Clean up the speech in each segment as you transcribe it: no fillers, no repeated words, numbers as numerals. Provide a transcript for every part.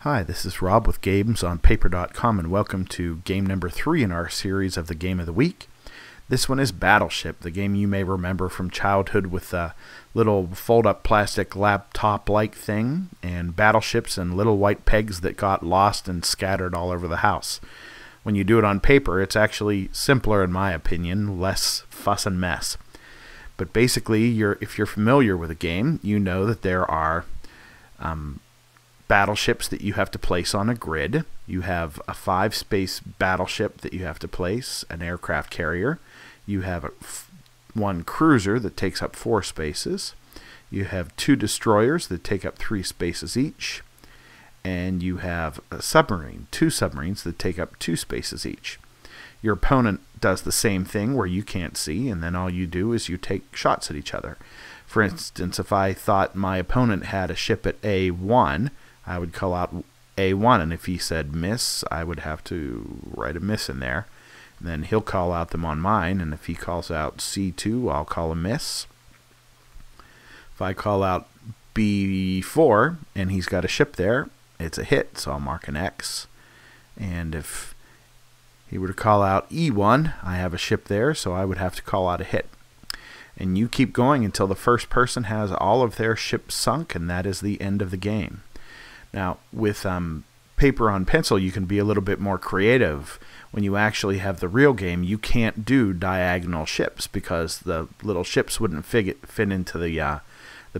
Hi, this is Rob with GamesOnPaper.com, and welcome to game number 3 in our series of the Game of the Week. This one is Battleship, the game you may remember from childhood with a little fold-up plastic laptop-like thing, and battleships and little white pegs that got lost and scattered all over the house. When you do it on paper, it's actually simpler in my opinion, less fuss and mess. But basically, if you're familiar with a game, you know that there are battleships that you have to place on a grid. You have a 5-space battleship that you have to place, an aircraft carrier. You have one cruiser that takes up 4 spaces. You have 2 destroyers that take up 3 spaces each. And you have a submarine, 2 submarines that take up 2 spaces each. Your opponent does the same thing where you can't see, and then all you do is you take shots at each other. For instance, if I thought my opponent had a ship at A1, I would call out A1, and if he said miss, I would have to write a miss in there. And then he'll call out them on mine, and if he calls out C2, I'll call a miss. If I call out B4, and he's got a ship there, it's a hit, so I'll mark an X. And if he were to call out E1, I have a ship there, so I would have to call out a hit. And you keep going until the first person has all of their ships sunk, and that is the end of the game. Now, with paper on pencil, you can be a little bit more creative. When you actually have the real game, you can't do diagonal ships because the little ships wouldn't fit into the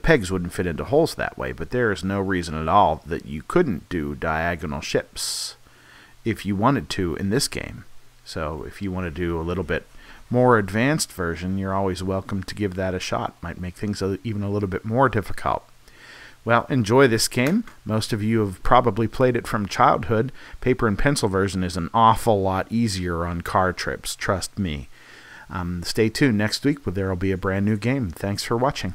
pegs wouldn't fit into holes that way. But there is no reason at all that you couldn't do diagonal ships if you wanted to in this game. So if you want to do a little bit more advanced version, you're always welcome to give that a shot. Might make things even a little bit more difficult. Well, enjoy this game. Most of you have probably played it from childhood. Paper and pencil version is an awful lot easier on car trips, trust me. Stay tuned next week, where there will be a brand new game. Thanks for watching.